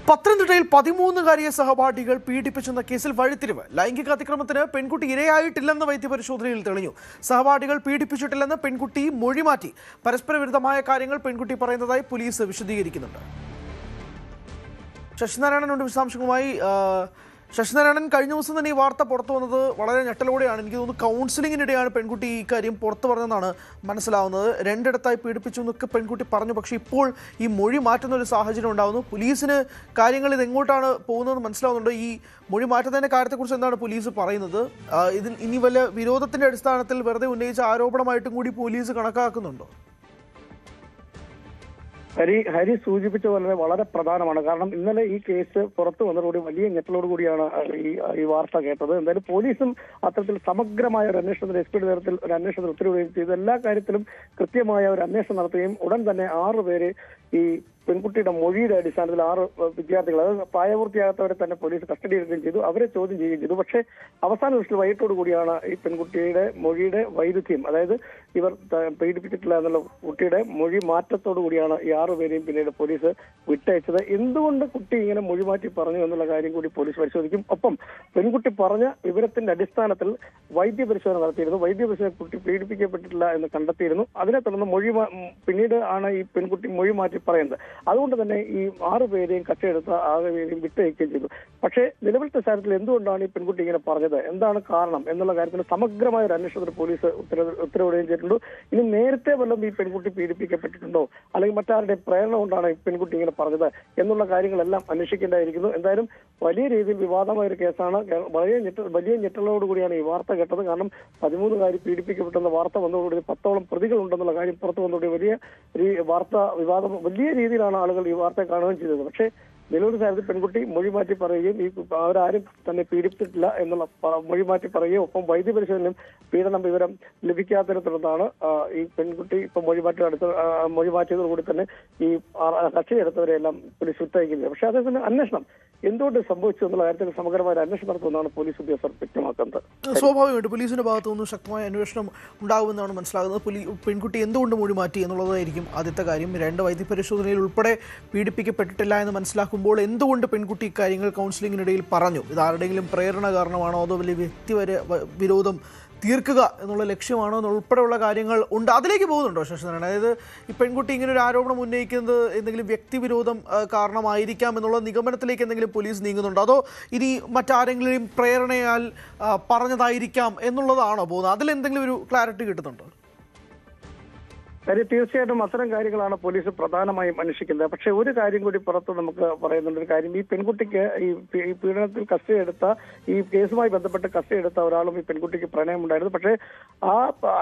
പത്തനംതിട്ടയിൽ 13-കാരിയെ സഹപാഠികൾ പീഡിപ്പിച്ചെന്ന കേസിൽ വഴിത്തിരിവ്. ലൈംഗിക അതിക്രമത്തിന് പെൺകുട്ടി ഇരയായിട്ടില്ലെന്ന് വൈദ്യപരിശോധനയിൽ തെളിഞ്ഞു. സഹപാഠികൾ പീഡിപ്പിച്ചിട്ടില്ലെന്ന് പെൺകുട്ടി മൊഴിമാറ്റി. പരസ്പര വിരുദ്ധമായ കാര്യങ്ങൾ പെൺകുട്ടി പറയുന്നതായി പോലീസ് വിശദീകരിക്കുന്നുണ്ട്. ശശിനാരായണനുണ്ട് വിശദാംശങ്ങളുമായി. ശശിനാരായണൻ, കഴിഞ്ഞ ദിവസം തന്നെ ഈ വാർത്ത പുറത്തു വന്നത് വളരെ ഞെട്ടലോടെയാണ്. എനിക്ക് തോന്നുന്നു കൗൺസിലിങ്ങിനിടെയാണ് പെൺകുട്ടി ഈ കാര്യം പുറത്തു പറഞ്ഞതെന്നാണ് മനസ്സിലാവുന്നത്. രണ്ടിടത്തായി പീഡിപ്പിച്ചു എന്നൊക്കെ പെൺകുട്ടി പറഞ്ഞു. പക്ഷേ ഇപ്പോൾ ഈ മൊഴി മാറ്റുന്ന ഒരു സാഹചര്യം ഉണ്ടാകുന്നു. പോലീസിന് കാര്യങ്ങൾ ഇത് എങ്ങോട്ടാണ് പോകുന്നതെന്ന് മനസ്സിലാവുന്നുണ്ട്. ഈ മൊഴി മാറ്റുന്നതിൻ്റെ കാര്യത്തെക്കുറിച്ച് എന്താണ് പോലീസ് പറയുന്നത്? ഇതിൽ ഇനി വല്ല വിരോധത്തിൻ്റെ അടിസ്ഥാനത്തിൽ വെറുതെ ഉന്നയിച്ച ആരോപണമായിട്ടും കൂടി പോലീസ് കണക്കാക്കുന്നുണ്ടോ? ഹരി സൂചിപ്പിച്ച പോലെ വളരെ പ്രധാനമാണ്. കാരണം ഇന്നലെ ഈ കേസ് പുറത്തു വന്നതോടുകൂടി വലിയ ഞെട്ടലോട് കൂടിയാണ് ഈ വാർത്ത കേട്ടത്. എന്തായാലും പോലീസും അത്തരത്തിൽ സമഗ്രമായ ഒരു അന്വേഷണത്തിന് SP തലത്തിൽ ഒരു അന്വേഷണത്തിന് ഉത്തരവിടുകയും ചെയ്തു. എല്ലാ കാര്യത്തിലും കൃത്യമായ ഒരു അന്വേഷണം നടത്തുകയും ഉടൻ തന്നെ 6 പേര് ഈ പെൺകുട്ടിയുടെ മൊഴിയുടെ അടിസ്ഥാനത്തിൽ 6 വിദ്യാർത്ഥികൾ, അതായത് പ്രായപൂർത്തിയാകാത്തവരെ തന്നെ പോലീസ് കസ്റ്റഡി എടുക്കുകയും ചെയ്തു. അവരെ ചോദ്യം ചെയ്യുകയും ചെയ്തു. പക്ഷേ അവസാന ദിവസത്തിൽ വൈകിട്ടോടു കൂടിയാണ് ഈ പെൺകുട്ടിയുടെ മൊഴിയുടെ വൈരുദ്ധ്യം, അതായത് ഇവർ പീഡിപ്പിച്ചിട്ടില്ല എന്നുള്ള കുട്ടിയുടെ മൊഴി മാറ്റത്തോടു കൂടിയാണ് ഈ 6 പേരെയും പിന്നീട് പോലീസ് വിട്ടയച്ചത്. എന്തുകൊണ്ട് കുട്ടി ഇങ്ങനെ മൊഴി മാറ്റി പറഞ്ഞു എന്നുള്ള കാര്യം കൂടി പോലീസ് പരിശോധിക്കും. ഒപ്പം പെൺകുട്ടി പറഞ്ഞ വിവരത്തിന്റെ അടിസ്ഥാനത്തിൽ വൈദ്യപരിശോധന നടത്തിയിരുന്നു. വൈദ്യപരിശോധന കുട്ടി പീഡിപ്പിക്കപ്പെട്ടിട്ടില്ല എന്ന് കണ്ടെത്തിയിരുന്നു. അതിനെ തുടർന്ന് പിന്നീട് ആണ് ഈ പെൺകുട്ടി മൊഴി മാറ്റി പറയുന്നത്. അതുകൊണ്ട് തന്നെ ഈ 6 പേരെയും കസ്റ്റഡിയെടുത്ത 6 പേരെയും വിട്ടയക്കുകയും ചെയ്തു. പക്ഷേ നിലവിലത്തെ സാഹചര്യത്തിൽ എന്തുകൊണ്ടാണ് ഈ പെൺകുട്ടി ഇങ്ങനെ പറഞ്ഞത്, എന്താണ് കാരണം എന്നുള്ള കാര്യത്തിൽ സമഗ്രമായ ഒരു അന്വേഷണത്തിന് പോലീസ് ഉത്തരവിടുകയും ചെയ്തിട്ടുണ്ട്. ഇനി നേരത്തെ വല്ലതും ഈ പെൺകുട്ടി പീഡിപ്പിക്കപ്പെട്ടിട്ടുണ്ടോ, അല്ലെങ്കിൽ മറ്റാരുടെ പ്രേരണ കൊണ്ടാണ് ഈ പെൺകുട്ടി ഇങ്ങനെ പറഞ്ഞത് എന്നുള്ള കാര്യങ്ങളെല്ലാം അന്വേഷിക്കേണ്ടതായിരിക്കുന്നു. എന്തായാലും വലിയ രീതിയിൽ വിവാദമായ ഒരു കേസാണ്. വലിയ ഞെട്ടലോടുകൂടിയാണ് ഈ വാർത്ത കേട്ടത്. കാരണം 13-കാരി പീഡിപ്പിക്കപ്പെട്ടെന്ന വാർത്ത വന്നതോടുകൂടി 10ഓളം പ്രതികൾ ഉണ്ടെന്നുള്ള കാര്യം പുറത്തു വന്നതോടുകൂടി വലിയ വാർത്ത വിവാദം വലിയ രീതിയിലാണ് ആളുകൾ ഈ വാർത്ത കാണുകയും ചെയ്തത്. പക്ഷേ നിലവിലെ സാഹചര്യത്തിൽ പെൺകുട്ടി മൊഴി മാറ്റി പറയുകയും അവരാരും തന്നെ പീഡിപ്പിച്ചിട്ടില്ല എന്നുള്ള മൊഴി മാറ്റി പറയുകയും ഒപ്പം വൈദ്യപരിശോധനയും പീഡനം വിവരം ലഭിക്കാത്തതിനെ തുടർന്നാണ് ഈ പെൺകുട്ടി ഇപ്പൊ മൊഴി മാറ്റിയതോടുകൂടി തന്നെ ഈ കക്ഷിയെടുത്തവരെല്ലാം പോലീസ് വിട്ടയക്കുന്നത്. പക്ഷേ അതേസമയം അന്വേഷണം എന്തുകൊണ്ട് സംഭവിച്ചു എന്നുള്ള കാര്യത്തിൽ സമഗ്രമായ അന്വേഷണം നടത്തുമെന്നാണ് പോലീസ് ഉദ്യോഗസ്ഥർ വ്യക്തമാക്കുന്നത്. സ്വാഭാവികമായിട്ട് പോലീസിന്റെ ഭാഗത്തു നിന്നും ശക്തമായ അന്വേഷണം ഉണ്ടാകുമെന്നാണ് മനസ്സിലാകുന്നത്. പെൺകുട്ടി എന്തുകൊണ്ട് മൊഴി മാറ്റി എന്നുള്ളതായിരിക്കും ആദ്യത്തെ കാര്യം. 2 വൈദ്യപരിശോധനയിൽ ഉൾപ്പെടെ പീഡിപ്പിക്കപ്പെട്ടിട്ടില്ല എന്ന് മനസ്സിലാക്കുമ്പോൾ എന്തുകൊണ്ട് പെൺകുട്ടി കാര്യങ്ങൾ കൗൺസിലിങ്ങിനിടയിൽ പറഞ്ഞു? ഇത് ആരുടെയെങ്കിലും പ്രേരണ കാരണമാണോ, അതോ വലിയ വ്യക്തിപര വിരോധം തീർക്കുക എന്നുള്ള ലക്ഷ്യമാണോ എന്നുൾപ്പെടെയുള്ള കാര്യങ്ങൾ ഉണ്ട്. അതിലേക്ക് പോകുന്നുണ്ടോ ശശിനാരായണൻ? അതായത് ഈ പെൺകുട്ടി ഇങ്ങനെ ഒരു ആരോപണം ഉന്നയിക്കുന്നത് എന്തെങ്കിലും വ്യക്തിവിരോധം കാരണമായിരിക്കാം എന്നുള്ള നിഗമനത്തിലേക്ക് എന്തെങ്കിലും പോലീസ് നീങ്ങുന്നുണ്ടോ, അതോ ഇനി മറ്റാരെങ്കിലും പ്രേരണയാൽ പറഞ്ഞതായിരിക്കാം എന്നുള്ളതാണോ പോകുന്നത്? അതിലെന്തെങ്കിലും ഒരു ക്ലാരിറ്റി കിട്ടുന്നുണ്ടോ? തീർച്ചയായിട്ടും അത്തരം കാര്യങ്ങളാണ് പോലീസ് പ്രധാനമായും അന്വേഷിക്കുന്നത്. പക്ഷെ ഒരു കാര്യം കൂടി പുറത്ത് നമുക്ക് പറയുന്നുണ്ട്. ഒരു കാര്യം, ഈ പെൺകുട്ടിക്ക് ഈ പീഡനത്തിൽ കസ്റ്റഡിയെടുത്ത ഈ കേസുമായി ബന്ധപ്പെട്ട് കസ്റ്റഡിയെടുത്ത ഒരാളും ഈ പെൺകുട്ടിക്ക് പ്രണയമുണ്ടായിരുന്നു. പക്ഷേ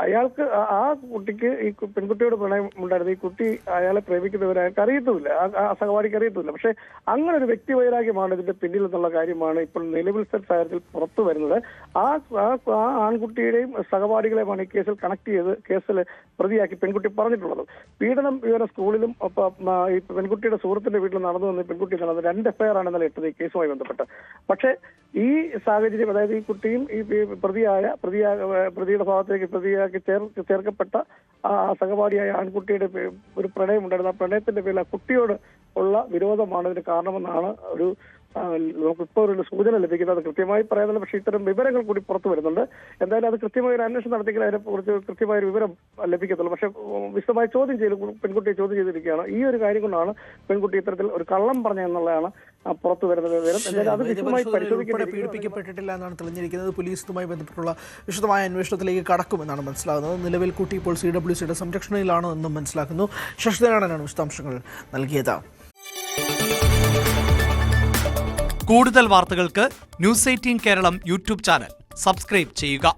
അയാൾക്ക് ആ കുട്ടിക്ക് ഈ പെൺകുട്ടിയോട് പ്രണയം ഉണ്ടായിരുന്നു. ഈ കുട്ടി അയാളെ പ്രേമിക്കുന്നവരെ അയാൾക്ക് അറിയത്തുമില്ല, ആ സഹപാഠിക്ക് അറിയത്തുമില്ല. പക്ഷെ അങ്ങനെ ഒരു വ്യക്തിവൈരാഗ്യമാണ് ഇതിന്റെ പിന്നിൽ എന്നുള്ള കാര്യമാണ് ഇപ്പോൾ നിലവിലത്തെ സാഹചര്യത്തിൽ പുറത്തു വരുന്നത്. ആ ആൺകുട്ടിയുടെയും സഹപാഠികളെയുമാണ് ഈ കേസിൽ കണക്ട് ചെയ്ത് കേസിൽ പ്രതിയാക്കി പെൺകുട്ടി പറഞ്ഞിട്ടുള്ളത്. പീഡനം വിവരം സ്കൂളിലും ഈ പെൺകുട്ടിയുടെ സുഹൃത്തിന്റെ വീട്ടിൽ നടന്നു വന്ന് പെൺകുട്ടി നടന്നത് 2 FIR ആണ് ഇന്നലെ ഇട്ടത് ഈ കേസുമായി ബന്ധപ്പെട്ട്. പക്ഷേ ഈ സാഹചര്യം, അതായത് ഈ കുട്ടിയും ഈ പ്രതിയുടെ ഭാഗത്തേക്ക് പ്രതിയാക്കി ചേർക്കപ്പെട്ട സഹപാഠിയായ ആൺകുട്ടിയുടെ ഒരു പ്രണയം ഉണ്ടായിരുന്നു. ആ പ്രണയത്തിന്റെ പേരിൽ ആ കുട്ടിയോട് ഉള്ള വിരോധമാണ് ഇതിന് കാരണമെന്നാണ് നമുക്കിപ്പോൾ ഒരു സൂചന ലഭിക്കുന്നത്. അത് കൃത്യമായി പറയുന്നില്ല, പക്ഷേ ഇത്തരം വിവരങ്ങൾ കൂടി പുറത്തു വരുന്നുണ്ട്. എന്തായാലും അത് കൃത്യമായ ഒരു അന്വേഷണം നടത്തിയെങ്കിൽ അതിനെക്കുറിച്ച് കൃത്യമായ ഒരു വിവരം ലഭിക്കത്തുള്ളൂ. പക്ഷേ വിശദമായി പെൺകുട്ടിയെ ചോദ്യം ചെയ്തിരിക്കുകയാണ്. ഈ ഒരു കാര്യം കൊണ്ടാണ് പെൺകുട്ടി ഇത്തരത്തിൽ ഒരു കള്ളം പറഞ്ഞെന്നുള്ളതാണ് പുറത്തു വരുന്നത് വിവരം. എന്തായാലും അത് വിശദമായി പീഡിപ്പിക്കപ്പെട്ടിട്ടില്ല എന്നാണ് തെളിഞ്ഞിരിക്കുന്നത്. പോലീസ് ഇതുമായി ബന്ധപ്പെട്ടുള്ള വിശദമായ അന്വേഷണത്തിലേക്ക് കടക്കുമെന്നാണ് മനസ്സിലാകുന്നത്. നിലവിൽ കുട്ടി ഇപ്പോൾ CWCയുടെ സംരക്ഷണയിലാണ് എന്നും മനസ്സിലാക്കുന്നു. ശശിനാരായണനാണ് വിശദാംശങ്ങൾ നൽകിയത്. കൂടുതൽ വാർത്തകൾക്ക് News 18 Keralam YouTube channel subscribe ചെയ്യുക.